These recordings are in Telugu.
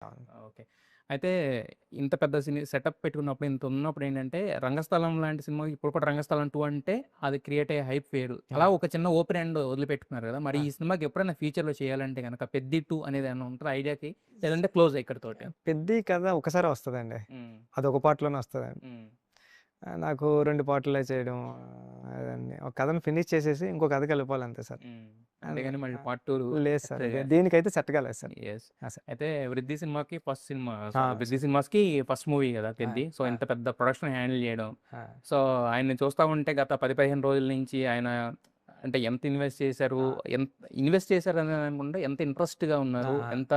అవును. ఓకే. అయితే ఇంత పెద్ద సెటప్ పెట్టుకున్నప్పుడు, ఇంత ఉన్నప్పుడు ఏంటంటే, 'రంగస్థలం' లాంటి సినిమా ఇప్పుడు కూడా 'రంగస్థలం 2' అంటే అది క్రియేట్ అయ్యే హైప్ వేరు. అలా అవును. ఒక చిన్న ఓపెన్ ఎండ్ వదిలిపెట్టుకున్నారు కదా! మరి ఆ! ఈ సినిమాకి ఎప్పుడైనా ఫ్యూచర్‌లో చేయాలంటే గనక 'పెద్ది 2' అనేది ఏమన్నా ఉంటదా ఐడియాకి? లేదంటే క్లోజా ఇక్కడితోటి? 'పెద్ది' కథ ఒకసారే వస్తదండి. హ్మ్. అదొక పార్ట్‌లోనే వస్తదండి. హ్మ్. నాకు 2 పార్ట్‌లో చేయడం అదండి. ఒక కథను ఫినిష్ చేసేసి ఇంకో కథకి వెళ్ళిపోవాలి అంతే సార్. హ్మ్. అండ్ అంతేగాని మళ్ళీ ఆ! పార్ట్ 2 లేదు సార్. సెట్ దీనికైతే సెట్ కాలేదు సార్. యెస్. ఆ! సార్. అయితే 'వృద్ధి' సినిమాకి ఫస్ట్ సినిమా ఆ! 'వృద్ధి' సినిమాస్‌కి ఫస్ట్ మూవీ గదా! ఆ! 'పెద్ది'. సో, ఆ! ఇంత పెద్ద ప్రొడక్షన్ హ్యాండిల్ జేయడం. ఆ! సో, ఆయన్ని చూస్తా ఉంటే గత 10, 15 రోజుల నుంచి ఆయన అంటే ఎంత ఇన్వెస్ట్ చేశారు, ఆ! ఎంత ఇన్వెస్ట్ చేశారని అనుకుంటే ఎంత ఇంట్రెస్ట్‌గా ఆ! ఉన్నారు, ఆ! ఎంత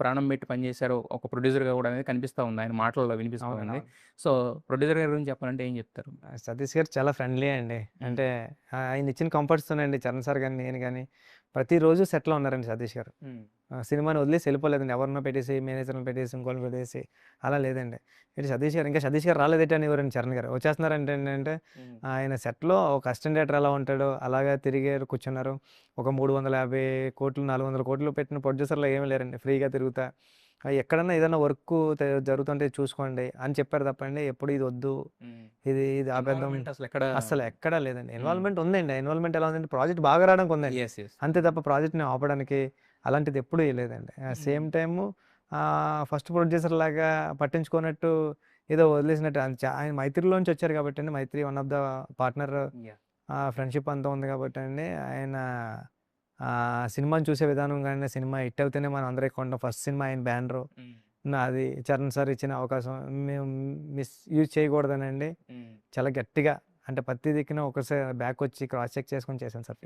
ప్రాణం పెట్టి పనిచేశారో ఒక ప్రొడ్యూసర్‌గా గూడా అనేది కనిపిస్తా ఉంది. ఆయన మాటల్లో వినిపిస్తా అవునండి. ఉంది. అవును. సో, ప్రొడ్యూసర్ గారి గురించి చెప్పాలంటే ఏం జెప్తారు? సతీష్ గారు చాలా ఫ్రెండ్లీ అండి. హ్మ్. అంటే ఆయన ఇచ్చిన కంఫర్ట్స్‌తోనండి చరణ్ సార్ గాని, నేను గాని ప్రతిరోజు సెట్‌లో ఉన్నారండి సతీష్ గారు. హ్మ్. సినిమాని వదిలేసి వెళ్ళిపోలేదండి. ఎవరినో పెట్టేసి, మేనేజర్‌ని పెట్టేసి, ఇంకోళ్ళని పెట్టేసి అలా లేదండి. ఏంటి సతీష్ గారు ఇంకా సతీష్ గారు రాలేదేంటి అనేవారండి చరణ్ గారు. వచ్చేస్తున్నారంటే ఏంటంటే హ్మ్. ఆయన సెట్‌లో ఒక అసిస్టెంట్ డైరెక్టర్ ఎలా ఉంటాడో అలాగా తిరిగారు, కూర్చున్నారు. ఒక 350,00,00,000, 400,00,00,000 పెట్టిన ప్రొడ్యూసర్‌లో ఏమి లేరండి. ఫ్రీగా తిరుగుతా ఎక్కడన్నా ఏదైనా వర్కు జరుగుతుంటే చూసుకోండి అని చెప్పారు తప్పండి ఎప్పుడు ఇది వద్దు, హ్మ్. ఇది ఆపేద్దాం ఇన్వాల్వ్‌మెంట్ అసలెక్కడ అస్సలు ఎక్కడా లేదండి. హ్మ్. ఇన్వాల్వ్‌మెంట్ ఉందండి. ఇన్వాల్వ్‌మెంట్ ఎలా ఉందంటే ప్రాజెక్ట్ బాగా రావడానికి ఉందండి. యెస్. యెస్. అంతే తప్ప ప్రాజెక్ట్‌ని ఆపడానికి అలాంటిది ఎప్పుడూ లేదండి. హ్మ్. సేమ్ టైము ఫస్ట్ ప్రొడ్యూసర్‌లాగా పట్టించుకోనట్టు ఏదో వదిలేసినట్టు ఆయన 'మైత్రి'లోంచి వచ్చారు కాబట్టండి. 'Mythri' one of the partner yeah! Friendship అంతా ఉంది కాబట్టండి ఆయన సినిమాని చూసే విధానం గాని, సినిమా హిట్ అవుతేనే మనం అందరం కొంటాం. ఫస్ట్ సినిమా ఆయన బ్యానరు. హ్మ్. నాది చరణ్ సార్ ఇచ్చిన అవకాశం మేము మిస్‌యూజ్ చేయకూడదనండి హ్మ్. చాలా గట్టిగా అంటే ప్రతి దిక్కున ఒకసారి బ్యాకొచ్చి క్రాస్ చెక్ చేసుకొని చేశాను సార్ ఫిల్మ్.